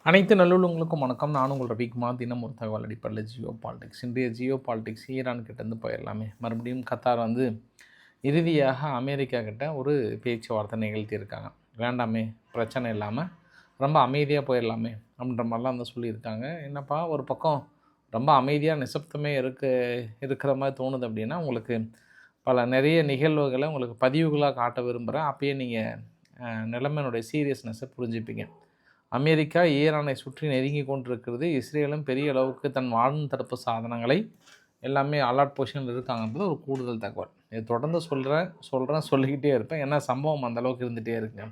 அனைத்து நல்லுள்ளவங்களுக்கும் வணக்கம். நான் உங்கள் ரவிக்குமார். தினம் ஒரு தகவல் அடிப்படையில் ஜியோ பாலிடிக்ஸ். இன்றைய ஜியோ பாலிடிக்ஸ் ஈரான் கிட்டேருந்து போயிடலாமே. மறுபடியும் கத்தார் இறுதியாக அமெரிக்கா கிட்ட ஒரு பேச்சுவார்த்தை நிகழ்த்தியிருக்காங்க. வேண்டாமே, பிரச்சனை இல்லாமல் ரொம்ப அமைதியாக போயிடலாமே அப்படின்ற மாதிரிலாம் சொல்லியிருக்காங்க. என்னப்பா ஒரு பக்கம் ரொம்ப அமைதியாக நிசப்தமே இருக்கிற மாதிரி தோணுது அப்படின்னா, உங்களுக்கு நிறைய நிகழ்வுகளை உங்களுக்கு பதிவுகளாக காட்ட விரும்புகிறேன். அப்பயே நீங்கள் நிலைமையினுடைய சீரியஸ்னஸை புரிஞ்சுப்பீங்க. அமெரிக்கா ஈரானை சுற்றி நெருங்கி கொண்டிருக்கிறது. இஸ்ரேலும் பெரிய அளவுக்கு தன் வான் தடுப்பு சாதனங்களை எல்லாமே அலர்ட் பொசிஷனில் இருக்காங்கன்றது ஒரு கூடுதல் தகவல். இதை தொடர்ந்து சொல்லிக்கிட்டே இருப்பேன். ஏன்னா சம்பவம் அந்தளவுக்கு இருந்துகிட்டே இருக்குங்க.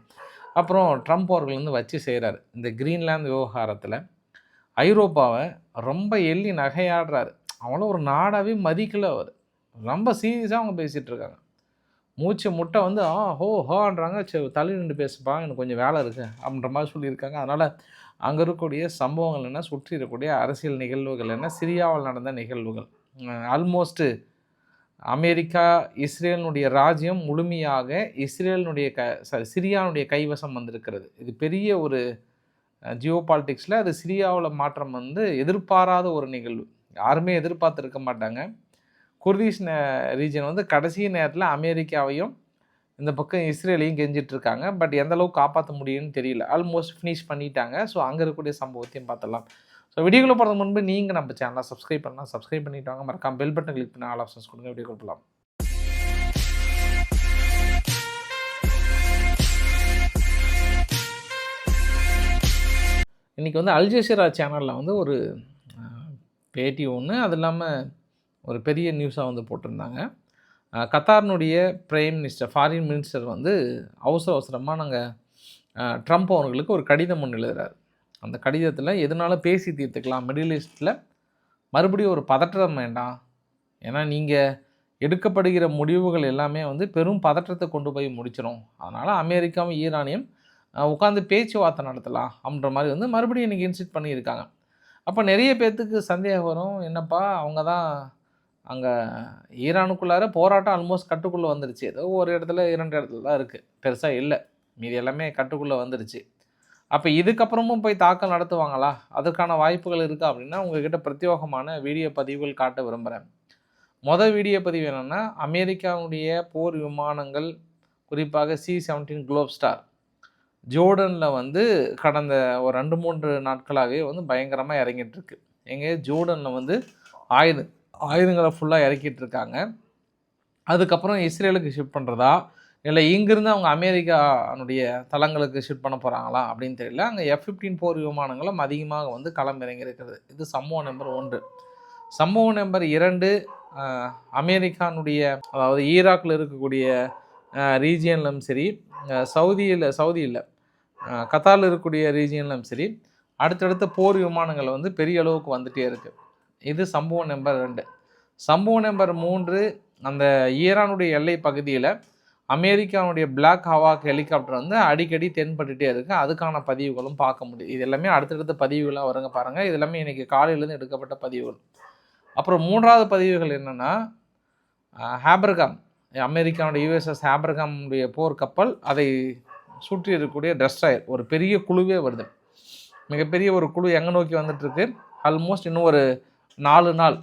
அப்புறம் ட்ரம்ப் அவர்கள் வச்சு செய்கிறாரு. இந்த கிரீன்லாந்து விவகாரத்தில் ஐரோப்பாவை ரொம்ப எள்ளி நகையாடுறாரு. அவங்களும் ஒரு நாடாகவே மதிக்கலை. அவர் ரொம்ப சீரியஸாக அவங்க பேசிகிட்டு இருக்காங்க. மூச்சு முட்டை ஹோன்றாங்க. சரி தள்ளி நின்று பேசுப்பா, எனக்கு கொஞ்சம் வேலை இருக்குது அப்படின்ற மாதிரி சொல்லியிருக்காங்க. அதனால் அங்கே இருக்கக்கூடிய சம்பவங்கள் என்ன, சுற்றி இருக்கக்கூடிய அரசியல் நிகழ்வுகள் என்ன, சிரியாவில் நடந்த நிகழ்வுகள், ஆல்மோஸ்ட்டு அமெரிக்கா இஸ்ரேலினுடைய ராஜ்யம் முழுமையாக சிரியானுடைய கைவசம் வந்திருக்கிறது. இது பெரிய ஒரு ஜியோ பாலிட்டிக்ஸில் அது சிரியாவில் மாற்றம் எதிர்பாராத ஒரு நிகழ்வு. யாருமே எதிர்பார்த்துருக்க மாட்டாங்க. குர்திஷ் ரீஜன் கடைசி நேரத்தில் அமெரிக்காவையும் இந்த பக்கம் இஸ்ரேலையும் கெஞ்சிட்ருக்காங்க. பட் எந்தளவுக்கு காப்பாற்ற முடியும்னு தெரியல. ஆல்மோஸ்ட் ஃபினிஷ் பண்ணிட்டாங்க. ஸோ அங்கே இருக்கக்கூடிய சம்பவத்தையும் பார்த்துடலாம். ஸோ வீடியோக்குள்ளே போகிறது முன்பு நீங்கள் நம்ம சேனலை சப்ஸ்கிரைப் பண்ணலாம். சப்ஸ்கிரைப் பண்ணிட்டு வாங்க. மறக்காம பெல் பட்டன் கிளிக் பண்ணி ஆல் ஆப்ஷன்ஸ் கொடுங்க. வீடியோ கொடுக்கலாம். இன்றைக்கி அல் ஜஸீரா சேனலில் ஒரு பேட்டி ஒன்று, அது இல்லாமல் ஒரு பெரிய நியூஸாக போட்டிருந்தாங்க. கத்தாரினுடைய பிரைம் மினிஸ்டர், ஃபாரின் மினிஸ்டர் அவசரமாக நாங்கள் ட்ரம்ப் அவர்களுக்கு ஒரு கடிதம் ஒன்று எழுதுகிறார். அந்த கடிதத்தில் எதனால பேசி தீர்த்துக்கலாம், மிடில் ஈஸ்ட்டில் மறுபடியும் ஒரு பதற்றம் வேண்டாம், ஏன்னா நீங்கள் எடுக்கப்படுகிற முடிவுகள் எல்லாமே பெரும் பதற்றத்தை கொண்டு போய் முடிச்சிடும், அதனால் அமெரிக்காவும் ஈரானையும் உட்காந்து பேச்சுவார்த்தை நடத்தலாம் அப்படின்ற மாதிரி மறுபடியும் இன்றைக்கி இன்சிட் பண்ணியிருக்காங்க. அப்போ நிறைய பேர்த்துக்கு சந்தேகம் வரும், என்னப்பா அவங்க தான் அங்கே ஈரானுக்குள்ளார போராட்டம் ஆல்மோஸ்ட் கட்டுக்குள்ளே வந்துருச்சு. ஏதோ ஒரு இடத்துல 2 இடத்துல தான் இருக்குது, பெருசாக இல்லை, மீதி எல்லாமே கட்டுக்குள்ளே வந்துருச்சு. அப்போ இதுக்கப்புறமும் போய் தாக்கல் நடத்துவாங்களா, அதற்கான வாய்ப்புகள் இருக்கா அப்படின்னா உங்கள்கிட்ட பிரத்யேகமான வீடியோ பதிவுகள் காட்ட விரும்புகிறேன். வீடியோ பதிவு என்னென்னா, அமெரிக்காவுடைய போர் விமானங்கள், குறிப்பாக C-17 குளோப்ஸ்டார் ஜோர்டனில் கடந்த ஒரு 2-3 நாட்களாகவே பயங்கரமாக இறங்கிட்டுருக்கு. எங்கே ஜோர்டனில் ஆயுதங்களை ஃபுல்லாக இறக்கிட்டுருக்காங்க. அதுக்கப்புறம் இஸ்ரேலுக்கு ஷிஃப்ட் பண்ணுறதா, இல்லை இங்கேருந்து அவங்க அமெரிக்கானுடைய தளங்களுக்கு ஷிஃப்ட் பண்ண போகிறாங்களா அப்படின்னு தெரியல. அங்கே F-15 போர் விமானங்களும் அதிகமாக களமிறங்கி இருக்கிறது. இது சம்பவம் நம்பர் 1. சம்பவம் நம்பர் 2, அமெரிக்கானுடைய, அதாவது ஈராக்கில் இருக்கக்கூடிய ரீஜியன்லும் சரி, சவுதியில் கத்தாரில் இருக்கக்கூடிய ரீஜியன்லும் சரி, அடுத்தடுத்த போர் விமானங்கள் பெரிய அளவுக்கு வந்துகிட்டே இருக்குது. இது சம்பவம் நம்பர் 2. சம்பவம் நம்பர் 3, அந்த ஈரானுடைய எல்லை பகுதியில் அமெரிக்காவுடைய பிளாக் ஹவாக் ஹெலிகாப்டர் அடிக்கடி தென்பட்டுகிட்டே இருக்குது. அதுக்கான பதிவுகளும் பார்க்க முடியும். இது எல்லாமே அடுத்தடுத்த பதிவுகளாக வருங்க பாருங்கள். இது எல்லாமே இன்றைக்கி காலையிலேருந்து எடுக்கப்பட்ட பதிவுகள். அப்புறம் 3வது பதிவுகள் என்னென்னா, ஹேப்ரகாம், அமெரிக்காவுடைய USS ஹேப்ரகாமுடைய போர்க்கப்பல், அதை சுற்றி இருக்கக்கூடிய டெஸ்ட்ராயர், ஒரு பெரிய குழுவே வருது. மிகப்பெரிய ஒரு குழு எங்கே நோக்கி வந்துட்டுருக்கு. ஆல்மோஸ்ட் இன்னும் ஒரு 4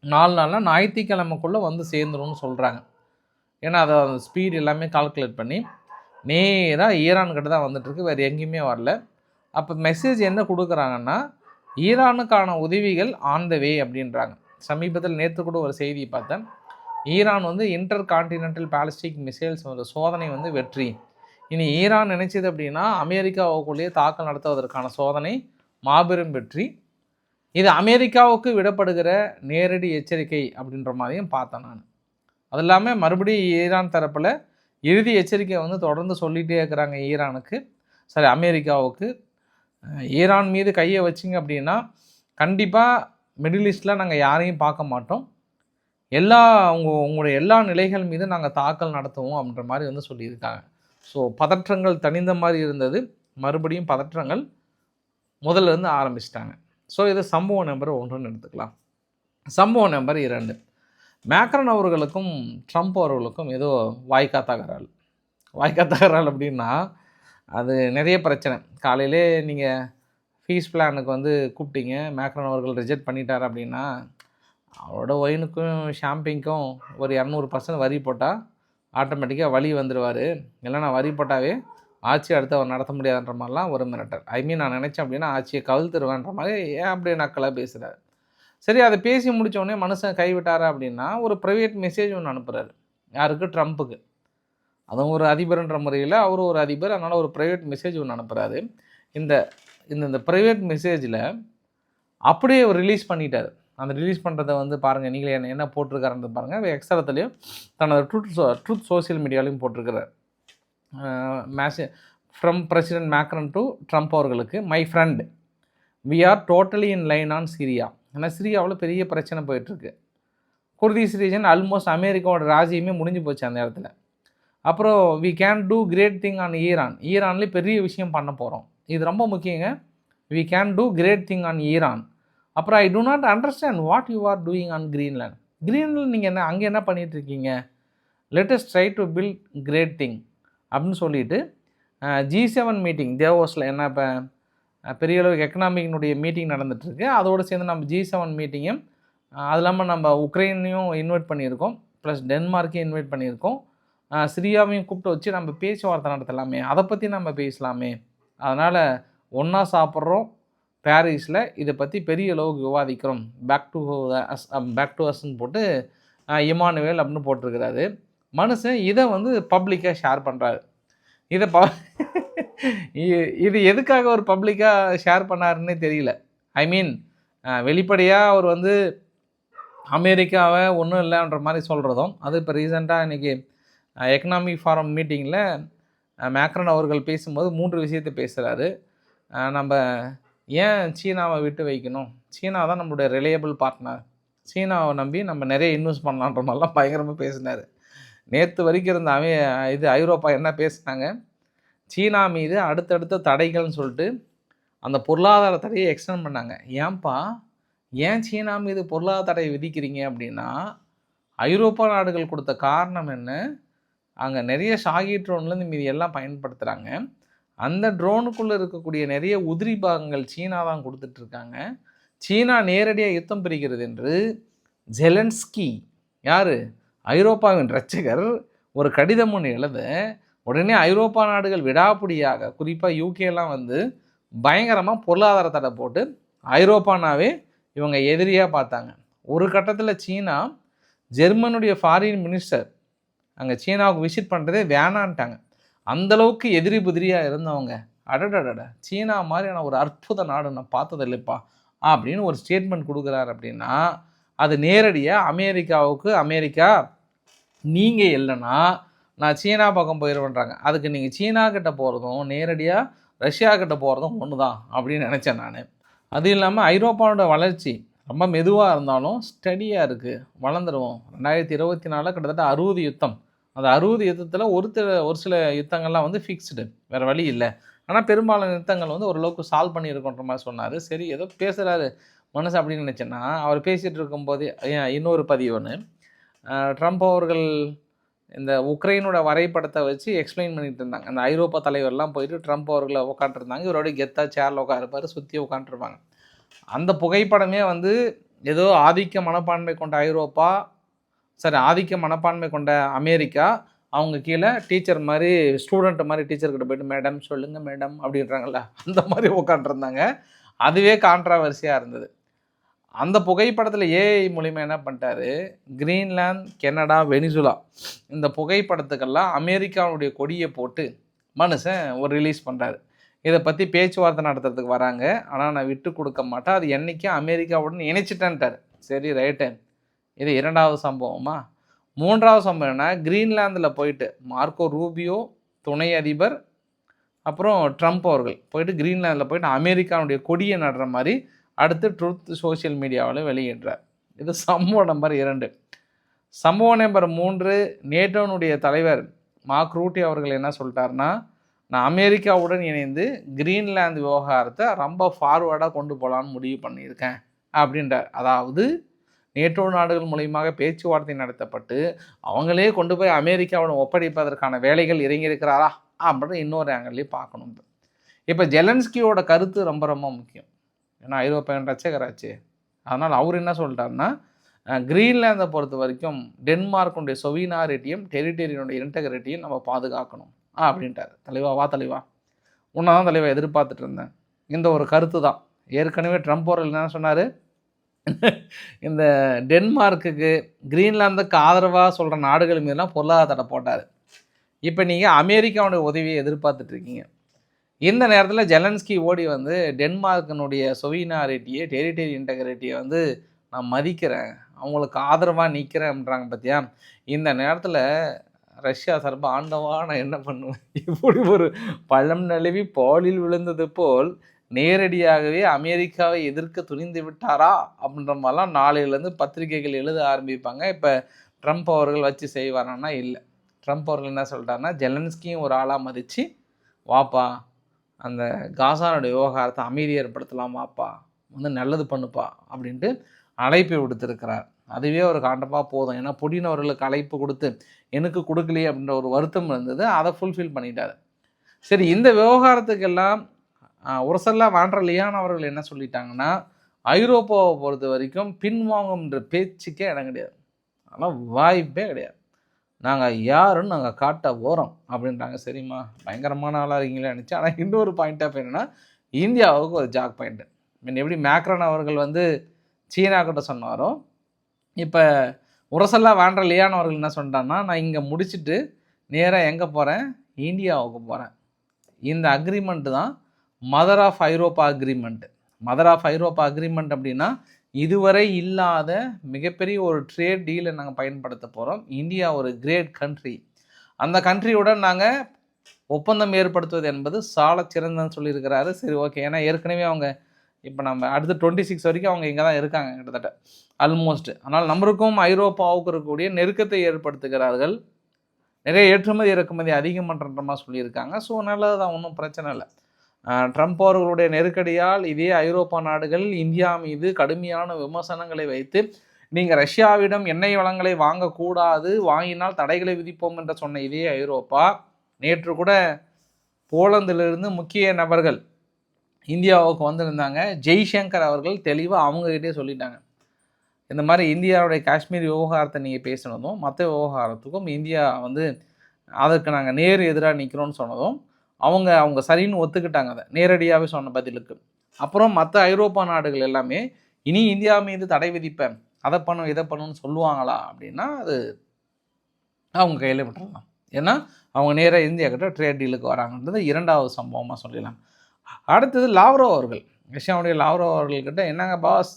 நாள்னா ஞாயிற்றுக்கிழமைக்குள்ளே சேர்ந்துரும்னு சொல்கிறாங்க. ஏன்னா அதை ஸ்பீடு எல்லாமே கால்குலேட் பண்ணி நேராக ஈரான்கிட்ட தான் வந்துட்டுருக்கு, வேறு எங்கேயுமே வரல. அப்போ மெசேஜ் என்ன கொடுக்குறாங்கன்னா, ஈரானுக்கான உதவிகள் ஆன் த வே அப்படின்றாங்க. சமீபத்தில் நேற்று கூட ஒரு செய்தி பார்த்தேன். Iran inter continental ballistic missiles சோதனை வெற்றி. இனி ஈரான் நினைச்சது அப்படின்னா அமெரிக்காவுக்குள்ளேயே தாக்கல் நடத்துவதற்கான சோதனை மாபெரும் வெற்றி. இது அமெரிக்காவுக்கு விடப்படுகிற நேரடி எச்சரிக்கை அப்படின்ற மாதிரியும் பார்த்தேன் நான். அது இல்லாமல் மறுபடியும் ஈரான் தரப்பில் இறுதி எச்சரிக்கை தொடர்ந்து சொல்லிகிட்டே இருக்கிறாங்க ஈரானுக்கு, சரி அமெரிக்காவுக்கு. ஈரான் மீது கையை வச்சிங்க அப்படின்னா கண்டிப்பாக மிடில் ஈஸ்டில் நாங்கள் யாரையும் பார்க்க மாட்டோம், உங்களுடைய எல்லா நிலைகள் மீது நாங்கள் தாக்கல் நடத்துவோம் அப்படின்ற மாதிரி சொல்லியிருக்காங்க. ஸோ பதற்றங்கள் தணிந்த மாதிரி இருந்தது, மறுபடியும் பதற்றங்கள் முதல்ல ஆரம்பிச்சிட்டாங்க. ஸோ இது சம்பவம் நம்பர் 1ன்னு எடுத்துக்கலாம். சம்பவம் நம்பர் 2, மேக்ரன் அவர்களுக்கும் ட்ரம்ப் அவர்களுக்கும் ஏதோ வாய்க்கா தகராறு அப்படின்னா அது நிறைய பிரச்சனை. காலையிலே நீங்கள் ஃபீஸ் பிளானுக்கு வந்து கூப்பிட்டீங்க, மேக்ரான் அவர்கள் ரிஜெக்ட் பண்ணிட்டார் அப்படின்னா, அவரோட ஒயினுக்கும் ஷாம்பிங்க்கும் ஒரு 200% வரி போட்டால் ஆட்டோமேட்டிக்காக வழி வந்துடுவார். இல்லைனா வரி போட்டாவே ஆட்சி அடுத்து அவர் நடத்த முடியாதுன்ற மாதிரிலாம் ஒரு மிரட்டல். நான் நினச்சேன் அப்படின்னா ஆட்சியை கவிழ்த்துருவேன்ற மாதிரி ஏன் அப்படியே நக்கலாக பேசுகிறார். சரி, அதை பேசி முடித்தோடனே மனுஷன் கைவிட்டார் அப்படின்னா ஒரு ப்ரைவேட் மெசேஜ் ஒன்று அனுப்புகிறாரு. யாருக்கு? ட்ரம்ப்புக்கு. அதுவும் ஒரு அதிபர்ன்ற முறையில் அவர் ஒரு அதிபர், அதனால் ஒரு ப்ரைவேட் மெசேஜ் ஒன்று அனுப்புகிறாரு. இந்த இந்த ப்ரைவேட் மெசேஜில் அப்படியே அவர் ரிலீஸ் பண்ணிட்டார். அந்த ரிலீஸ் பண்ணுறதை வந்து பாருங்கள், நீங்களே என்ன போட்டிருக்காருன்றது பாருங்கள். எக்ஸ்ட்ராத்துலேயும் தனது ட்ரூத் சோசியல் மீடியாலையும் போட்டிருக்கிறார். From president Macron to Trump அவர்களுக்கு, my friend, we are totally in line on Syria. ஏன்னா சிரியாவில் பெரிய பிரச்சனை போயிட்டுருக்கு. குர்திஸ் ரீஜன் ஆல்மோஸ்ட் அமெரிக்காவோட ராஜ்யமே முடிஞ்சு போச்சு அந்த இடத்துல. அப்புறம் we can do great thing on ஈரான்லேயே பெரிய விஷயம் பண்ண போகிறோம். இது ரொம்ப முக்கியங்க. We can do great thing on Iran. அப்புறம் I do not understand what you are doing on Greenland. Greenland நீங்கள் என்ன அங்கே என்ன பண்ணிகிட்ருக்கீங்க? Let's try to build great thing அப்படின்னு சொல்லிட்டு G7 மீட்டிங் தேவோஸில் என்ன இப்போ பெரிய அளவுக்கு எக்கனாமிக்னுடைய மீட்டிங் நடந்துகிட்ருக்கு. அதோடு சேர்ந்து நம்ம G7 மீட்டிங்கும், அது இல்லாமல் நம்ம உக்ரைனையும் இன்வைட் பண்ணியிருக்கோம், ப்ளஸ் டென்மார்க்கையும் இன்வைட் பண்ணியிருக்கோம், சிரியாவையும் கூப்பிட்டு வச்சு நம்ம பேச்சுவார்த்தை நடத்தலாமே, அதை பற்றி நம்ம பேசலாமே. அதனால் ஒன்றா சாப்பிட்றோம் பாரிஸில், இதை பற்றி பெரிய அளவுக்கு விவாதிக்கிறோம், பேக் டு அஸ்ன்னு போட்டு இமானுவேல் அப்படின்னு போட்டிருக்கிறாரு. மனுஷன் இதை வந்து பப்ளிக்காக ஷேர் பண்ணுறாரு. இது எதுக்காக ஒரு பப்ளிக்காக ஷேர் பண்ணாருன்னே தெரியல. வெளிப்படையாக அவர் வந்து அமெரிக்காவை ஒன்றும் இல்லைன்ற மாதிரி சொல்கிறதும், அது இப்போ ரீசெண்டாக இன்றைக்கி எக்கனாமிக் ஃபாரம் மீட்டிங்கில் மேக்ரன் அவர்கள் பேசும்போது 3 விஷயத்தை பேசுகிறாரு. நம்ம ஏன் சீனாவை விட்டு வைக்கணும், சீனா தான் நம்மளுடைய ரிலையபிள் பார்ட்னர், சீனாவை நம்பி நம்ம நிறைய இன்வெஸ்ட் பண்ணலான்ற மாதிரிலாம் பயங்கரமாக பேசினார். நேற்று வரைக்கும் இருந்த ஐரோப்பா என்ன பேசினாங்க, சீனா மீது அடுத்தடுத்த தடைகள்னு சொல்லிட்டு அந்த பொருளாதார தடையை எக்ஸ்டெண்ட் பண்ணாங்க. ஏன் சீனா மீது பொருளாதார தடை விதிக்கிறீங்க அப்படின்னா, ஐரோப்பா நாடுகள் கொடுத்த காரணம் என்ன, அங்கே நிறைய ஷாகி ட்ரோன்லேருந்து மீதி எல்லாம் பயன்படுத்துகிறாங்க. அந்த ட்ரோனுக்குள்ளே இருக்கக்கூடிய நிறைய உதிரி பாகங்கள் சீனா தான் கொடுத்துட்ருக்காங்க. சீனா நேரடியாக யுத்தம் பிரிக்கிறது என்று ஜெலன்ஸ்கி, யார், ஐரோப்பாவின் இரட்சகர், ஒரு கடிதம் ஒன்று எழுத உடனே ஐரோப்பா நாடுகள் விடாப்பிடியாக, குறிப்பாக யூகேலாம் வந்து பயங்கரமாக பொருளாதார தடை போட்டு ஐரோப்பானாவே இவங்க எதிரியாக பார்த்தாங்க. ஒரு கட்டத்தில் சீனா, ஜெர்மனுடைய ஃபாரின் மினிஸ்டர் அங்கே சீனாவுக்கு விசிட் பண்ணுறதே வேணான்ட்டாங்க. அந்தளவுக்கு எதிரி புதிரியாக இருந்தவங்க, அடடடட சீனா மாதிரியான ஒரு அற்புத நாடு நான் பார்த்தது இல்லைப்பா அப்படின்னு ஒரு ஸ்டேட்மெண்ட் கொடுக்குறாரு. அப்படின்னா அது நேரடியாக அமெரிக்கா நீங்கள் இல்லைன்னா நான் சீனா பக்கம் போயிடுவேன்றாங்க. அதுக்கு நீங்கள் சீனா கிட்ட போகிறதும் நேரடியாக ரஷ்யா கிட்ட போகிறதும் ஒன்று தான் அப்படின்னு நினச்சேன் நான். அது இல்லாமல் ஐரோப்பாவோட வளர்ச்சி ரொம்ப மெதுவாக இருந்தாலும் ஸ்டடியாக இருக்குது, வளர்ந்துருவோம். 2024 கிட்டத்தட்ட 60 யுத்தம். அந்த 60 யுத்தத்தில் ஒரு சில யுத்தங்கள்லாம் வந்து ஃபிக்ஸ்டு, வேறு வழி இல்லை. ஆனால் பெரும்பாலான யுத்தங்கள் வந்து ஓரளவுக்கு சால்வ் பண்ணியிருக்கோன்ற மாதிரி சொன்னார். சரி, ஏதோ பேசுகிறாரு மனசு அப்படின்னு நினச்சேன்னா, அவர் பேசிகிட்டு இருக்கும்போதே இன்னொரு பதிவு ஒன்று, ட்ரம்ப் அவர்கள் இந்த உக்ரைனோட வரைபடத்தை வச்சு எக்ஸ்பிளைன் பண்ணிட்டு இருந்தாங்க. அந்த ஐரோப்பா தலைவர்லாம் போயிட்டு ட்ரம்ப் அவர்களை உட்காந்துருந்தாங்க. இவரோட கெத்தாக சேரில் உட்காருப்பார், சுற்றி உட்காந்துருப்பாங்க. அந்த புகைப்படமே வந்து ஏதோ ஆதிக்க மனப்பான்மை கொண்ட ஆதிக்க மனப்பான்மை கொண்ட அமெரிக்கா, அவங்க கீழே டீச்சர் மாதிரி, ஸ்டூடெண்ட் மாதிரி டீச்சர்கிட்ட போய்ட்டு மேடம் சொல்லுங்கள் மேடம் அப்படின்றாங்கல்ல, அந்த மாதிரி உட்காந்துருந்தாங்க. அதுவே கான்ட்ராவர்சியாக இருந்தது. அந்த புகைப்படத்தில் ஏஐ மூலிமா என்ன பண்ணிட்டாரு, கிரீன்லாந்து, கனடா, வெனிசுலா இந்த புகைப்படத்துக்கெல்லாம் அமெரிக்காவுடைய கொடியை போட்டு மனுஷன் ஒரு ரிலீஸ் பண்ணுறாரு. இதை பற்றி பேச்சுவார்த்தை நடத்துறதுக்கு வராங்க, ஆனால் நான் விட்டு கொடுக்க மாட்டேன், அது என்றைக்கும் அமெரிக்காவுடன் இணைச்சிட்டேன்ட்டார். சரி, ரைட்டு. இது 2வது சம்பவமா? 3வது சம்பவம் என்ன, கிரீன்லாந்தில் போயிட்டு மார்க்கோ ரூபியோ துணை அதிபர், அப்புறம் ட்ரம்ப் அவர்கள் போயிட்டு கிரீன்லாந்தில் போயிட்டு அமெரிக்காவுடைய கொடியை நடுற மாதிரி அடுத்து ட்ரூத் சோஷியல் மீடியாவில் வெளியிடுறார். இது சம்பவம் நம்பர் 2. சம்பவம் நம்பர் 3, நேட்டோனுடைய தலைவர் மார்க் ரூட்டி அவர்கள் என்ன சொல்லிட்டாருன்னா, நான் அமெரிக்காவுடன் இணைந்து கிரீன்லாந்து விவகாரத்தை ரொம்ப ஃபார்வர்டாக கொண்டு போகலான்னு முடிவு பண்ணியிருக்கேன் அப்படின்றார். அதாவது நேட்டோ நாடுகள் மூலியமாக பேச்சுவார்த்தை நடத்தப்பட்டு அவங்களே கொண்டு போய் அமெரிக்காவுடன் ஒப்படைப்பதற்கான வேலைகள் இறங்கியிருக்கிறாரா அப்படின்னு இன்னொரு ஆங்கிள்லேயே பார்க்கணும். இப்போ ஜெலன்ஸ்கியோட கருத்து ரொம்ப ரொம்ப முக்கியம். ஏன்னா ஐரோப்பியன் ரட்சகராச்சு. அதனால் அவர் என்ன சொல்லிட்டாருன்னா, கிரீன்லாந்தை பொறுத்த வரைக்கும் டென்மார்க்குடைய சொவீனாரிட்டியும் டெரிட்டரியினுடைய இன்டெகிரிட்டியும் நம்ம பாதுகாக்கணும் அப்படின்ட்டார். தலைவா வா தலைவா, உன்னை தான் தலைவா எதிர்பார்த்துட்டு இருந்தேன். இந்த ஒரு கருத்து தான். ஏற்கனவே ட்ரம்ப் அவர்கள் என்ன சொன்னார், இந்த டென்மார்க்குக்கு கிரீன்லாந்துக்கு ஆதரவாக சொல்கிற நாடுகள் மீதுலாம் பொருளாதார தடை போட்டார். இப்போ நீங்கள் அமெரிக்காவுடைய உதவியை எதிர்பார்த்துட்ருக்கீங்க. இந்த நேரத்தில் ஜெலன்ஸ்கி ஓடி வந்து டென்மார்க்கினுடைய சொவீனாரிட்டியை டெரிட்டரி இன்டெகிரிட்டியை வந்து நான் மதிக்கிறேன், அவங்களுக்கு ஆதரவாக நிற்கிறேன்ன்றாங்க பார்த்தியா. இந்த நேரத்தில் ரஷ்யா சார்பாக ஆண்டவா நான் என்ன பண்ணுவேன், இப்படி ஒரு பழம் நழுவி பாலில் விழுந்தது போல் நேரடியாகவே அமெரிக்காவை எதிர்க்க துணிந்து விட்டாரா அப்படின்ற மாதிரிலாம் நாளையிலேருந்து பத்திரிகைகள் எழுத ஆரம்பிப்பாங்க. இப்போ ட்ரம்ப் அவர்கள் வச்சு செய்வாரான்னா இல்லை. ட்ரம்ப் அவர்கள் என்ன சொல்லிட்டாருன்னா, ஜெலன்ஸ்கியும் ஒரு ஆளாக மதித்து வாப்பா அந்த காசானுடைய விவகாரத்தை அமைதி ஏற்படுத்தலாம், வாப்பா வந்து நல்லது பண்ணுப்பா அப்படின்ட்டு அழைப்பு விடுத்திருக்கிறார். அதுவே ஒரு காண்டமாக போதும். ஏன்னா புடின் அவர்களுக்கு அழைப்பு கொடுத்து எனக்கு கொடுக்கலையே அப்படின்ற ஒரு வருத்தம் இருந்தது, அதை ஃபுல்ஃபில் பண்ணிட்டார். சரி, இந்த விவகாரத்துக்கெல்லாம் உரசல்லா வாண்டர் லியான் அவர்கள் என்ன சொல்லிட்டாங்கன்னா, ஐரோப்பாவை பொறுத்த வரைக்கும் பின்வாங்கும்ன்ற பேச்சுக்கே இடம் கிடையாது, ஆனால் வாய்ப்பே கிடையாது, நாங்கள் யாருன்னு நாங்கள் காட்ட போகிறோம் அப்படின்றாங்க. சரிம்மா, பயங்கரமான ஆளாக இருக்கீங்களே நினச்சி. ஆனால் இன்னொரு பாயிண்ட் ஆஃப் என்னென்னா, இந்தியாவுக்கு ஒரு ஜாக் பாயிண்ட்டு. மீன் எப்படி மேக்ரான் அவர்கள் வந்து சீனா கிட்ட சொன்னாரோ, இப்போ உரசல்லா வாண்டர் லியான் அவர்கள் என்ன சொல்லிட்டாங்கன்னா, நான் இங்கே முடிச்சுட்டு நேராக எங்கே போகிறேன், இந்தியாவுக்கு போகிறேன். இந்த அக்ரிமெண்ட்டு தான் mother of Europe agreement. Mother of Europe agreement அப்படின்னா இதுவரை இல்லாத மிகப்பெரிய ஒரு ட்ரேட் டீலை நாங்கள் பயன்படுத்த போகிறோம். இந்தியா ஒரு கிரேட் கண்ட்ரி, அந்த கண்ட்ரியுடன் நாங்கள் ஒப்பந்தம் ஏற்படுத்துவது என்பது சால சிறந்தன்னு சொல்லியிருக்கிறாரு. சரி, ஓகே. ஏன்னா ஏற்கனவே அவங்க இப்போ நம்ம அடுத்து 26 வரைக்கும் அவங்க இங்கே தான் இருக்காங்க கிட்டத்தட்ட ஆல்மோஸ்ட். ஆனால் நம்மளுக்கும் ஐரோப்பாவுக்கு இருக்கக்கூடிய நெருக்கத்தை ஏற்படுத்துகிறார்கள். நிறைய ஏற்றுமதி இறக்குமதி அதிகம் பண்ணுற மாதிரி சொல்லியிருக்காங்க. ஸோ நல்லது தான், ஒன்றும் பிரச்சனை இல்லை. ட்ரம்ப் அவர்களுடைய நெருக்கடியால் இதே ஐரோப்பா நாடுகள் இந்தியா மீது கடுமையான விமர்சனங்களை வைத்து, நீங்கள் ரஷ்யாவிடம் எண்ணெய் வளங்களை வாங்கக்கூடாது, வாங்கினால் தடைகளை விதிப்போம் என்று சொன்ன இதே ஐரோப்பா நேற்று கூட போலந்திலிருந்து முக்கிய நபர்கள் இந்தியாவுக்கு வந்திருந்தாங்க. ஜெய்சங்கர் அவர்கள் தெளிவாக அவங்ககிட்டே சொல்லிட்டாங்க, இந்த மாதிரி இந்தியாவுடைய காஷ்மீர் விவகாரத்தை நீங்கள் பேசினதும் மற்ற விவகாரத்துக்கும் இந்தியா வந்து அதற்கு நாங்கள் நேர் எதிராக நிற்கிறோன்னு சொன்னதும் அவங்க சரின்னு ஒத்துக்கிட்டாங்க. அதை நேரடியாகவே சொன்ன பதிலுக்கு. அப்புறம் மற்ற ஐரோப்பா நாடுகள் எல்லாமே இனி இந்தியா மீது தடை விதிப்பேன், அதை பண்ணும் இதை பண்ணுன்னு சொல்லுவாங்களா அப்படின்னா அது அவங்க கையில் விட்டுறலாம். ஏன்னா அவங்க நேராக இந்தியா கிட்ட ட்ரேட் டீலுக்கு வராங்கன்றது இரண்டாவது சம்பவமாக சொல்லிடலாம். அடுத்தது லாவ்ரோவ் அவர்கள், ரஷ்யாவுடைய லாவ்ரோவ் அவர்கள்கிட்ட என்னங்க பாஸ்,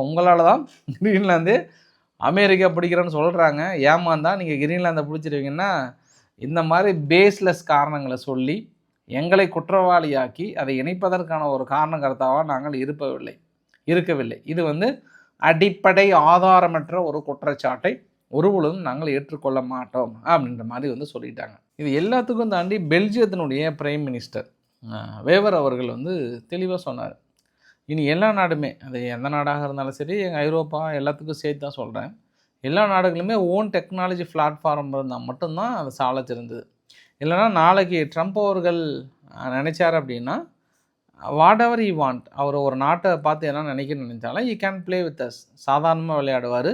உங்களால் தான் கிரீன்லாந்து அமெரிக்கா பிடிக்கிறேன்னு சொல்கிறாங்க, ஏமாந்தா நீங்கள் கிரீன்லாந்தை பிடிச்சிருவீங்கன்னா இந்த மாதிரி பேஸ்லெஸ் காரணங்களை சொல்லி எங்களை குற்றவாளியாக்கி அதை இணைப்பதற்கான ஒரு காரணகர்த்தாவாக நாங்கள் இருக்கவில்லை. இது வந்து அடிப்படை ஆதாரமற்ற ஒரு குற்றச்சாட்டை ஒருபொழுதும் நாங்கள் ஏற்றுக்கொள்ள மாட்டோம் அப்படின்ற மாதிரி வந்து சொல்லிட்டாங்க. இது எல்லாத்துக்கும் தாண்டி பெல்ஜியத்தினுடைய பிரைம் மினிஸ்டர் வேவர் அவர்கள் வந்து தெளிவாக சொன்னார், இனி எல்லா நாடுமே, அது எந்த நாடாக இருந்தாலும் சரி, எங்கள் ஐரோப்பா எல்லாத்துக்கும் சேர்த்து தான் சொல்கிறேன், எல்லா நாடுகளுமே ஓன் டெக்னாலஜி பிளாட்ஃபார்ம் இருந்தால் மட்டும்தான் அது சால சிறந்தது. இல்லைனா நாளைக்கு ட்ரம்ப் அவர்கள் நினைச்சார் அப்படின்னா வாட் எவர் ஈ வாண்ட், அவர் ஒரு நாட்டை பார்த்து என்ன நினைச்சாலும் ஈ கேன் ப்ளே வித் அஸ், சாதாரணமாக விளையாடுவார்,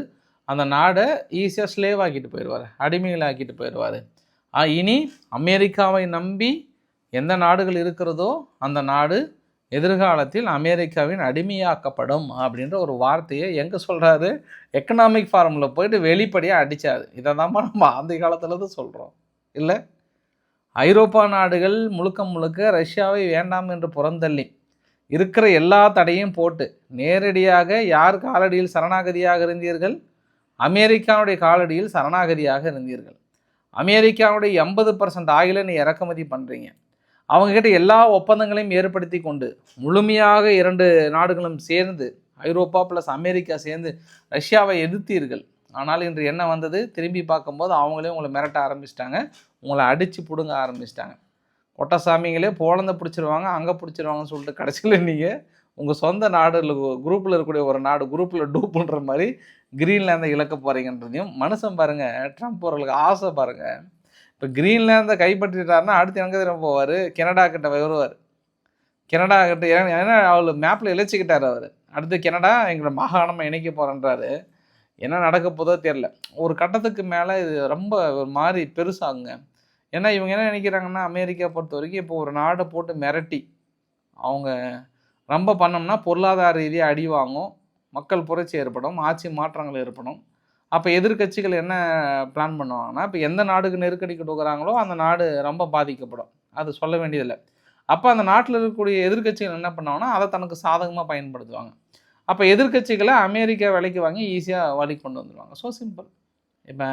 அந்த நாடை ஈஸியாக ஸ்லேவ் ஆக்கிட்டு போயிடுவார், அடிமைகள் ஆக்கிட்டு போயிடுவார். இனி அமெரிக்காவை நம்பி எந்த நாடுகள் இருக்கிறதோ அந்த நாடு எதிர்காலத்தில் அமெரிக்காவின் அடிமையாக்கப்படும் அப்படின்ற ஒரு வார்த்தையை எங்கே சொல்கிறாரு, எக்கனாமிக் ஃபார்மில் போயிட்டு வெளிப்படையாக அடித்தார். இதை தான் நம்ம அந்த காலத்தில் தான் சொல்கிறோம். இல்லை, ஐரோப்பா நாடுகள் முழுக்க ரஷ்யாவை வேண்டாம் என்று புறந்தள்ளி இருக்கிற எல்லா தடையும் போட்டு நேரடியாக யார் காலடியில் சரணாகதியாக இருந்தீர்கள், அமெரிக்காவுடைய காலடியில் சரணாகதியாக இருந்தீர்கள். அமெரிக்காவுடைய 80% ஆயிலை நீ இறக்குமதி பண்ணுறீங்க, அவங்கக்கிட்ட எல்லா ஒப்பந்தங்களையும் ஏற்படுத்தி கொண்டு முழுமையாக 2 நாடுகளும் சேர்ந்து ஐரோப்பா ப்ளஸ் அமெரிக்கா சேர்ந்து ரஷ்யாவை எதிர்த்தீர்கள். ஆனால் இன்று என்ன வந்தது, திரும்பி பார்க்கும்போது அவங்களே உங்களை மிரட்ட ஆரம்பிச்சிட்டாங்க, உங்களை அடித்து பிடுங்க ஆரம்பிச்சிட்டாங்க. கொட்டசாமிங்களே போலந்தை பிடிச்சிருவாங்க, அங்கே பிடிச்சிருவாங்கன்னு சொல்லிட்டு கடைசியில் நீங்கள் உங்கள் சொந்த நாடு குரூப்பில் இருக்கக்கூடிய ஒரு நாடு குரூப்பில் டூப் பண்ணுற மாதிரி கிரீன்லாந்தை இழக்க போகிறீங்கன்றதையும் மனுஷன் பாருங்கள். ட்ரம்ப் அவர்களுக்கு ஆசை பாருங்கள், இப்போ கிரீன்லாந்தை கைப்பற்றிட்டாருன்னா அடுத்து எங்கே திரும்ப போவார், கனடா கிட்ட வருவார். கனடா கிட்ட ஏன்னா அவர் மேப்பில் இழைச்சிக்கிட்டார் அவர். அடுத்து கனடா எங்களோட மாகாணமாக இணைக்க போகிறேன்றாரு. என்ன நடக்க போதோ தெரில. ஒரு கட்டத்துக்கு மேலே இது ரொம்ப ஒரு மாதிரி பெருசாகுங்க. ஏன்னா இவங்க என்ன நினைக்கிறாங்கன்னா, அமெரிக்கா பொறுத்த வரைக்கும் இப்போ ஒரு நாடை போட்டு மிரட்டி அவங்க ரொம்ப பண்ணோம்னா பொருளாதார ரீதியாக அடி வாங்கும், மக்கள் புரட்சி ஏற்படும், ஆட்சி மாற்றங்கள் ஏற்படும். அப்போ எதிர்க்கட்சிகள் என்ன பிளான் பண்ணுவாங்கன்னா, இப்போ எந்த நாடுக்கு நெருக்கடி கொடுக்குறாங்களோ அந்த நாடு ரொம்ப பாதிக்கப்படும். அது சொல்ல வேண்டியதில்லை. அப்போ அந்த நாட்டில் இருக்கக்கூடிய எதிர்க்கட்சிகள் என்ன பண்ணுவாங்கன்னா, அதை தனக்கு சாதகமாக பயன்படுத்துவாங்க. அப்போ எதிர்க்கட்சிகளை அமெரிக்கா விலைக்கு வாங்கி ஈஸியாக வழிக்கு கொண்டு வந்துடுவாங்க. So simple. இப்போ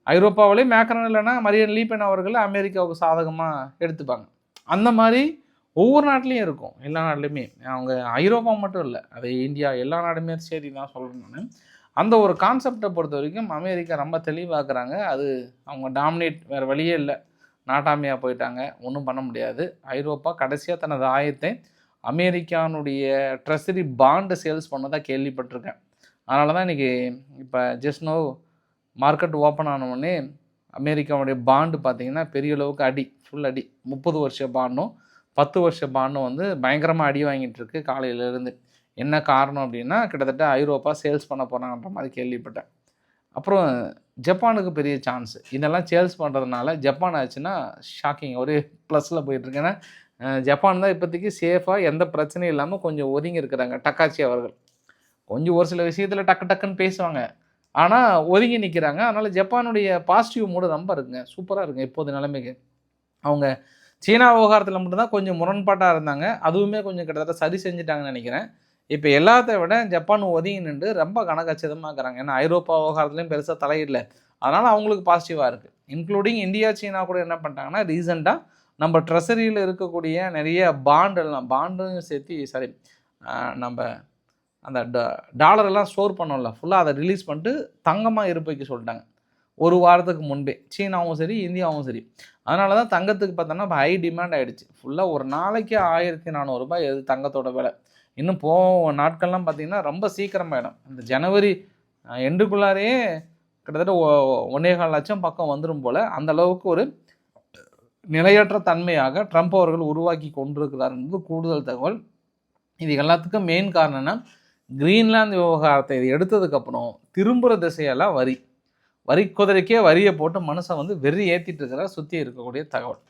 ஐரோப்பாவிலே மேக்ரான் இல்லைன்னா மரியன் லீபென் அவர்கள் அமெரிக்காவுக்கு சாதகமாக எடுத்துப்பாங்க. அந்த மாதிரி ஒவ்வொரு நாட்டிலையும் இருக்கும், எல்லா நாட்டிலையுமே. அவங்க ஐரோப்பா மட்டும் இல்லை, அது இந்தியா எல்லா நாடுமே சரி தான் சொல்கிறேன் நான். அந்த ஒரு கான்செப்டை பொறுத்த வரைக்கும் அமெரிக்கா ரொம்ப தெளிவாக்குறாங்க. அது அவங்க டாமினேட், வேறு வழியே இல்லை, நாட்டாமையாக போயிட்டாங்க, ஒன்றும் பண்ண முடியாது. ஐரோப்பா கடைசியாக தனது ஆயத்தை அமெரிக்கானுடைய ட்ரெஸரி பாண்டு சேல்ஸ் பண்ணதாக கேள்விப்பட்டிருக்கேன். அதனால தான் இன்றைக்கி இப்போ ஜஸ்ட் நோ மார்க்கெட் ஓப்பன் ஆனவுடனே அமெரிக்காவுடைய பாண்டு பார்த்திங்கன்னா பெரிய அளவுக்கு அடி, ஃபுல் அடி. 30 வருஷ பாண்டும் 10 வருஷ பாண்டும் வந்து பயங்கரமாக அடி வாங்கிட்டுருக்கு காலையிலேருந்து. என்ன காரணம் அப்படின்னா, கிட்டத்தட்ட ஐரோப்பா சேல்ஸ் பண்ண போகிறாங்கன்ற மாதிரி கேள்விப்பட்டேன். அப்புறம் ஜப்பானுக்கு பெரிய சான்ஸ். இதெல்லாம் சேல்ஸ் பண்ணுறதுனால ஜப்பான் ஆச்சுன்னா ஷாக்கிங், ஒரே ப்ளஸில் போயிட்டுருக்கு. ஏன்னா ஜப்பான் தான் இப்போதைக்கு சேஃபாக எந்த பிரச்சனையும் இல்லாமல் கொஞ்சம் ஒதுங்கி இருக்கிறாங்க. டக்காச்சி அவர்கள் கொஞ்சம் ஒரு சில விஷயத்தில் டக்கு டக்குன்னு பேசுவாங்க, ஆனால் ஒதுங்கி நிற்கிறாங்க. அதனால் ஜப்பானுடைய பாசிட்டிவ் மூடு ரொம்ப இருக்குங்க, சூப்பராக இருக்குங்க இப்போது நிலைமைக்கு. அவங்க சீனா விவகாரத்தில் மட்டும்தான் கொஞ்சம் முரண்பாட்டாக இருந்தாங்க, அதுவுமே கொஞ்சம் கிட்டத்தட்ட சரி செஞ்சுட்டாங்கன்னு நினைக்கிறேன். இப்போ எல்லாத்த விட ஜப்பான் ஒதுங்கி நின்று ரொம்ப கனகச்சிதமாக இருக்கிறாங்க. ஏன்னா ஐரோப்பா விவகாரத்துலையும் பெருசாக தலையிடல, அதனால் அவங்களுக்கு பாசிட்டிவாக இருக்குது. இன்க்ளூடிங் இந்தியா சீனா கூட என்ன பண்ணிட்டாங்கன்னா, ரீசெண்டாக நம்ம ட்ரெஸரியில் இருக்கக்கூடிய நிறைய பாண்டும் சேர்த்து சரி நம்ம அந்த டாலரெல்லாம் ஸ்டோர் பண்ணோம்ல, ஃபுல்லாக அதை ரிலீஸ் பண்ணிட்டு தங்கமாக இருப்பைக்கு சொல்லிட்டாங்க ஒரு வாரத்துக்கு முன்பே, சீனாவும் சரி இந்தியாவும் சரி. அதனால தான் தங்கத்துக்கு பார்த்தோன்னா இப்போ ஹை டிமாண்ட் ஆகிடுச்சு. ஃபுல்லாக ஒரு நாளைக்கு 1400 ரூபாய் எது தங்கத்தோட விலை. இன்னும் நாட்கள்லாம் பார்த்திங்கன்னா ரொம்ப சீக்கிரமாகிடும். இந்த ஜனவரி எண்டுக்குள்ளாரே கிட்டத்தட்ட 1.25 லட்சம் பக்கம் வந்துடும் போல். அந்தளவுக்கு ஒரு நிலையற்ற தன்மையாக ட்ரம்ப் அவர்கள் உருவாக்கி கொண்டிருக்கிறார் என்பது கூடுதல் தகவல். இது எல்லாத்துக்கும் மெயின் காரணம்னா, கிரீன்லாந்து விவகாரத்தை இது எடுத்ததுக்கப்புறம் திரும்புகிற திசையெல்லாம் வரி குதிரைக்கே வரியை போட்டு மனுஷன் வந்து வெறி ஏற்றிட்டு இருக்கிற சுற்றி இருக்கக்கூடிய தகவல்.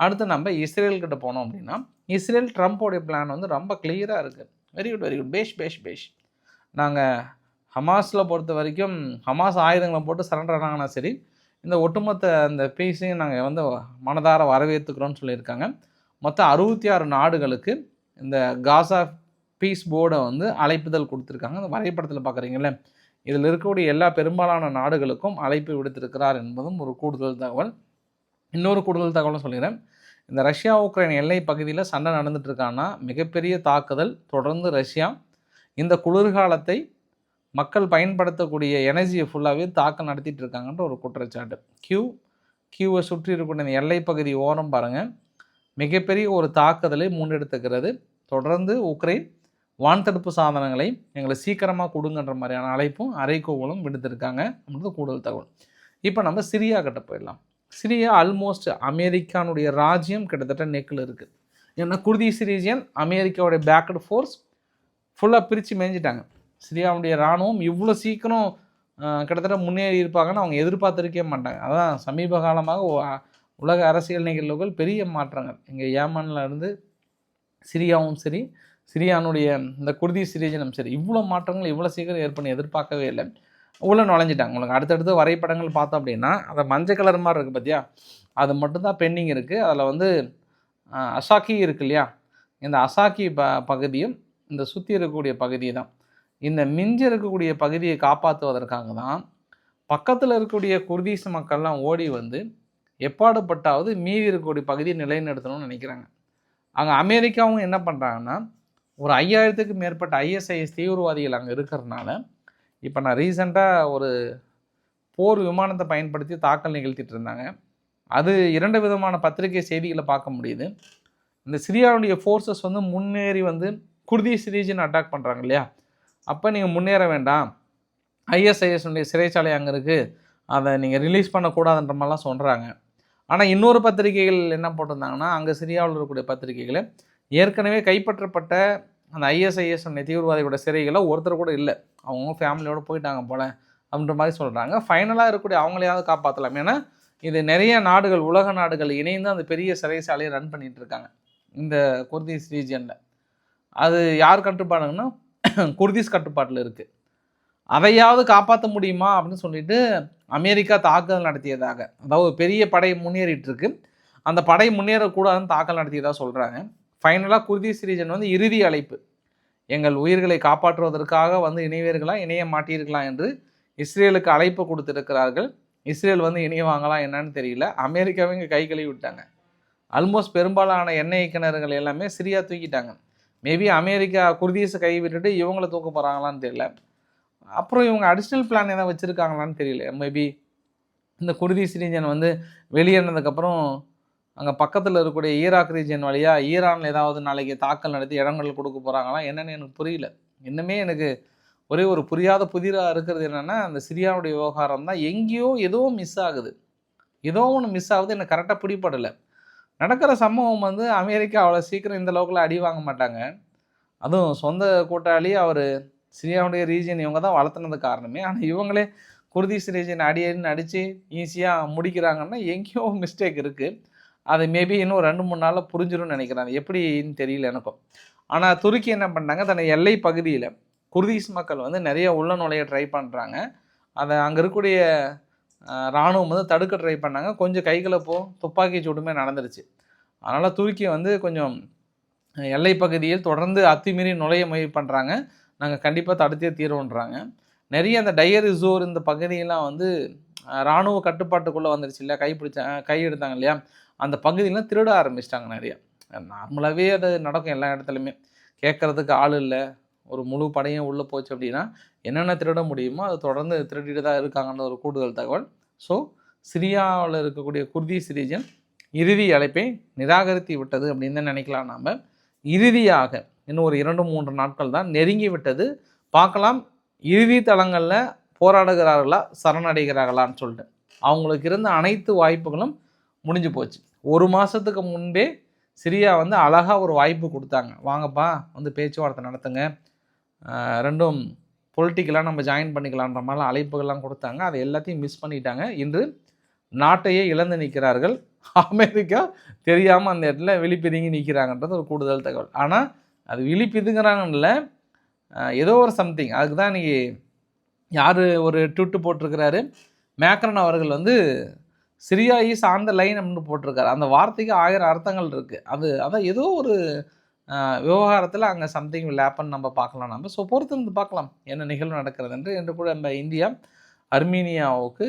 அடுத்து நம்ம இஸ்ரேல்கிட்ட போனோம் அப்படின்னா, இஸ்ரேல் ட்ரம்ப்போடைய பிளான் வந்து ரொம்ப கிளியராக இருக்குது. வெரி குட் பேஷ். நாங்கள் ஹமாஸில் பொறுத்த வரைக்கும் ஹமாஸ் ஆயுதங்களை போட்டு சரண்டர் ஆனாங்கன்னா சரி, இந்த ஒட்டுமொத்த அந்த பீஸையும் நாங்கள் வந்து மனதார வரவேற்றுக்கிறோன்னு சொல்லியிருக்காங்க. மொத்தம் 66 நாடுகளுக்கு இந்த காசா பீஸ் போர்டை வந்து அழைப்புதல் கொடுத்துருக்காங்க. அந்த வரைபடத்தில் பார்க்குறீங்களே, இதில் இருக்கக்கூடிய எல்லா பெரும்பாலான நாடுகளுக்கும் அழைப்பு விடுத்திருக்கிறார் என்பதும் ஒரு கூடுதல் தகவல். இன்னொரு கூடுதல் தகவலும் சொல்லிடுறேன். இந்த ரஷ்யா உக்ரைன் எல்லை பகுதியில் சண்டை நடந்துகிட்ருக்காங்கன்னா, மிகப்பெரிய தாக்குதல் தொடர்ந்து ரஷ்யா இந்த குளிர்காலத்தை மக்கள் பயன்படுத்தக்கூடிய எனர்ஜியை ஃபுல்லாகவே தாக்கல் நடத்திட்டு இருக்காங்கன்ற ஒரு குற்றச்சாட்டு. கியூவை சுற்றி இருக்கக்கூடிய இந்த எல்லை பகுதி ஓரம் பாருங்கள், மிகப்பெரிய ஒரு தாக்குதலை முன்னெடுத்துக்கிறது. தொடர்ந்து உக்ரைன் வான்தடுப்பு சாதனங்களை எங்களை சீக்கிரமாக கொடுங்கன்ற மாதிரியான அழைப்பும் அறைகூவலும் விடுத்திருக்காங்க அப்படின்றது கூடுதல் தகவல். இப்போ நம்ம சிரியா கிட்ட போயிடலாம். சிரியா ஆல்மோஸ்ட் அமெரிக்கானுடைய ராஜ்யம் கிட்டத்தட்ட நெக்கில் இருக்குது. ஏன்னா குர்திஷ் ரீஜியன் அமெரிக்காவுடைய பேக்கட் ஃபோர்ஸ் ஃபுல்லாக பிரித்து மேய்ஞ்சிட்டாங்க. சிரியாவுடைய இராணுவம் இவ்வளோ சீக்கிரம் கிட்டத்தட்ட முன்னேறி இருப்பாங்கன்னு அவங்க எதிர்பார்த்துருக்கே மாட்டாங்க. அதான் சமீப காலமாக உலக அரசியல் நிகழ்வுகள் பெரிய மாற்றங்கள். இங்கே ஏமனில் இருந்து சிரியாவும் சரி, சிரியானுடைய இந்த குர்திஷ் ரீஜனும் சரி, இவ்வளோ மாற்றங்கள் இவ்வளோ சீக்கிரம் ஏற்பண்ணி எதிர்பார்க்கவே இல்லை. உள்ளே நுழைஞ்சிட்டாங்க. உங்களுக்கு அடுத்தடுத்து வரைபடங்கள் பார்த்தோம் அப்படின்னா, அதை மஞ்சள் கலர் மாதிரி இருக்குது பார்த்தியா, அது மட்டும்தான் பெண்டிங் இருக்குது. அதில் வந்து அசாக்கி இருக்கு இல்லையா, இந்த அசாக்கி பகுதியும் இந்த சுற்றி இருக்கக்கூடிய பகுதி தான். இந்த மிஞ்சி இருக்கக்கூடிய பகுதியை காப்பாற்றுவதற்காக தான் பக்கத்தில் இருக்கக்கூடிய குர்திஷ் மக்கள்லாம் ஓடி வந்து எப்பாடுபட்டாவது மீதி இருக்கக்கூடிய பகுதியை நிலைநிறுத்தணும்னு நினைக்கிறாங்க. அங்கே அமெரிக்காவும் என்ன பண்ணுறாங்கன்னா, ஒரு 5000க்கு மேற்பட்ட ISIS தீவிரவாதிகள் அங்கே இருக்கிறதுனால, இப்போ நான் ரீசெண்டாக ஒரு போர் விமானத்தை பயன்படுத்தி தாக்கல் நிகழ்த்திட்டு இருந்தாங்க. அது 2 விதமான பத்திரிகை செய்திகளை பார்க்க முடியுது. இந்த சிரியாவுடைய ஃபோர்ஸஸ் வந்து முன்னேறி வந்து குர்திஷ் ரீஜன் அட்டாக் பண்ணுறாங்க இல்லையா, அப்போ நீங்கள் முன்னேற வேண்டாம், ISISனுடைய சிறைச்சாலை அங்கே இருக்குது, அதை நீங்கள் ரிலீஸ் பண்ணக்கூடாதுன்ற மாதிரிலாம் சொல்கிறாங்க. ஆனால் இன்னொரு பத்திரிகைகள் என்ன போட்டிருந்தாங்கன்னா, அங்கே சிரியாவில் இருக்கக்கூடிய பத்திரிகைகளை ஏற்கனவே கைப்பற்றப்பட்ட அந்த ISIS தீவிரவாதிகளோட சிறைகளை ஒருத்தர் கூட இல்லை, அவங்க ஃபேமிலியோடு போயிட்டாங்க போல அப்படின்ற மாதிரி சொல்கிறாங்க. ஃபைனலாக இருக்கக்கூடிய அவங்களையாவது காப்பாற்றலாம். ஏன்னா இது நிறைய நாடுகள், உலக நாடுகள் இணைந்து அந்த பெரிய சிறைசாலையை ரன் பண்ணிகிட்டு இருக்காங்க இந்த குர்திஸ் ரீஜியனில். அது யார் கட்டுப்பாடுங்கன்னா குர்திஸ் கட்டுப்பாட்டில் இருக்குது. அதையாவது காப்பாற்ற முடியுமா அப்படின்னு சொல்லிட்டு அமெரிக்கா தாக்குதல் நடத்தியதாக, அதாவது பெரிய படை முன்னேறிட்டு இருக்கு, அந்த படை முன்னேறக்கூடாதுன்னு தாக்கல் நடத்தியதாக சொல்கிறாங்க. ஃபைனலாக குர்திஸ் ரீஜன் வந்து இறுதி அழைப்பு, எங்கள் உயிர்களை காப்பாற்றுவதற்காக வந்து இணைவீர்களா இணைய மாட்டீர்களா என்று இஸ்ரேலுக்கு அழைப்பு கொடுத்துருக்கிறார்கள். இஸ்ரேல் வந்து இணைவாங்களா என்னன்னு தெரியல. அமெரிக்காவே இங்கே கை கழுவி விட்டாங்க. ஆல்மோஸ்ட் பெரும்பாலான எண்ணெய் கிணறுகள் எல்லாமே சிரியா தூக்கிட்டாங்க. மேபி அமெரிக்கா குர்தீஸை கை விட்டுட்டு இவங்கள தூக்க போகிறாங்களான்னு தெரியல. அப்புறம் இவங்க அடிஷ்னல் பிளான் எதாவது வச்சுருக்காங்களான்னு தெரியல. மேபி இந்த குர்தீஸ் ரீஜன் வந்து வெளியேறினதுக்கப்புறம் அங்கே பக்கத்தில் இருக்கக்கூடிய ஈராக் ரீஜன் வழியாக ஈரானில் ஏதாவது நாளைக்கு தாக்கல் நடத்தி இடங்கள் கொடுக்க போகிறாங்களா என்னென்னு எனக்கு புரியல. இன்னுமே எனக்கு ஒரே ஒரு புரியாத புதிராக இருக்கிறது என்னென்னா, அந்த சிரியாவுடைய விவகாரம் தான் எங்கேயோ ஏதோ மிஸ் ஆகுது, ஏதோ ஒன்று மிஸ் ஆகுது, எனக்கு கரெக்டாக பிடிப்படலை. நடக்கிற சம்பவம் வந்து அமெரிக்கா அவ்வளோ சீக்கிரம் இந்த அளவுக்குலாம் அடி வாங்க மாட்டாங்க. அதுவும் சொந்த கூட்டாளி அவர் சிரியாவுடைய ரீஜன் இவங்க தான் வளர்த்துனது காரணமே. ஆனால் இவங்களே குர்திஸ் ரீஜன் அடின்னு அடித்து ஈஸியாக முடிக்கிறாங்கன்னா எங்கேயோ மிஸ்டேக் இருக்குது. அது மேபி இன்னும் 2-3 நாளில் புரிஞ்சிடும்னு நினைக்கிறேன். அது எப்படின்னு தெரியல எனக்கும். ஆனால் துருக்கி என்ன பண்ணாங்க, தன்னை எல்லை பகுதியில் குர்திஸ் மக்கள் வந்து நிறைய உள்ள நுழைய ட்ரை பண்ணுறாங்க. அதை அங்கே இருக்கக்கூடிய இராணுவம் வந்து தடுக்க ட்ரை பண்ணாங்க. கொஞ்சம் கைகலப்போ துப்பாக்கி சூடுமே நடந்துருச்சு. அதனால் துருக்கி வந்து கொஞ்சம் எல்லை பகுதியில் தொடர்ந்து அத்துமீறி நுழைய முயற்சி பண்ணுறாங்க. நாங்கள் கண்டிப்பாக தடுத்தே தீர்வுன்றாங்க. நிறைய அந்த டயர் இசோர் இந்த பகுதியெல்லாம் வந்து இராணுவ கட்டுப்பாட்டுக்குள்ளே வந்துருச்சு இல்லையா, கை எடுத்தாங்க இல்லையா, அந்த பகுதியெலாம் திருட ஆரம்பிச்சிட்டாங்க நிறையா. நார்மலாகவே அது நடக்கும் எல்லா இடத்துலையுமே. கேட்குறதுக்கு ஆள் இல்லை, ஒரு முழு படையும் உள்ளே போச்சு அப்படின்னா என்னென்ன திருட முடியுமோ அதை தொடர்ந்து திருடிட்டு தான் இருக்காங்கன்ற ஒரு கூடுதல் தகவல். ஸோ சிரியாவில் இருக்கக்கூடிய குர்திஸ் ரீஜன் இறுதி அழைப்பை நிராகரித்து விட்டது அப்படின்னு தான் நினைக்கலாம். நாம் இறுதியாக இன்னும் ஒரு 2-3 நாட்கள் தான் நெருங்கி விட்டது. பார்க்கலாம் இறுதி தளங்களில் போராடுகிறார்களா சரணடைகிறார்களான்னு சொல்லிட்டு. அவங்களுக்கு இருந்த அனைத்து வாய்ப்புகளும் முடிஞ்சு போச்சு. 1 மாதத்துக்கு முன்பே சிரியா வந்து அழகாக ஒரு வாய்ப்பு கொடுத்தாங்க, வாங்கப்பா வந்து பேச்சுவார்த்தை நடத்துங்க, ரெண்டும் பொலிட்டிக்கலாக நம்ம ஜாயின் பண்ணிக்கலான்ற மாதிரிலாம் அழைப்புகள்லாம் கொடுத்தாங்க. அதை எல்லாத்தையும் மிஸ் பண்ணிட்டாங்க. இன்று நாட்டையே இழந்து நிற்கிறார்கள். அமெரிக்கா தெரியாமல் அந்த இடத்துல விழிப்பிதுங்கி நிற்கிறாங்கன்றது ஒரு கூடுதல் தகவல். ஆனால் அது விழிப்பிதுங்கிறாங்கல்ல, ஏதோ ஒரு சம்திங். அதுக்கு தான் இன்றைக்கி யார் ஒரு ட்விட்டு போட்டிருக்கிறாரு, மேக்ரன் அவர்கள் வந்து Syria is on the line அப்படின்னு போட்டிருக்காரு. அந்த வார்த்தைக்கு 1000 அர்த்தங்கள் இருக்குது. அதான் ஏதோ ஒரு விவகாரத்தில் அங்கே சம்திங் வில் ஹேப்பன் நம்ம பார்க்கலாம். நம்ம ஸோ பொறுத்திருந்து பார்க்கலாம் என்ன நிகழ்வு நடக்கிறது என்று கூட நம்ம இந்தியா அர்மீனியாவுக்கு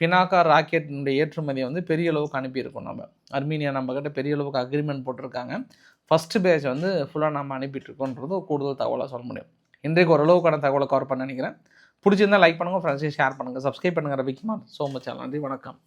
பினாக்கா ராக்கெட்டினுடைய ஏற்றுமதியை வந்து பெரிய அளவுக்கு அனுப்பியிருக்கோம். நம்ம அர்மீனியா நம்மக்கிட்ட பெரிய அளவுக்கு அக்ரிமெண்ட் போட்டிருக்காங்க. ஃபஸ்ட்டு பேட்ச் வந்து ஃபுல்லாக நம்ம அனுப்பிட்டுருக்கோன்றது ஒரு கூடுதல் தகவலாக சொல்ல முடியும். இன்றைக்கு ஓரளவுக்கான தகவலை கவர் பண்ண நினைக்கிறேன். பிடிச்சிருந்தால் லைக் பண்ணுங்கள், ஃப்ரெண்ட்ஸையும் ஷேர் பண்ணுங்கள், சப்ஸ்கிரைப் பண்ணுங்கள். Ravikumar so much. நன்றி, வணக்கம்.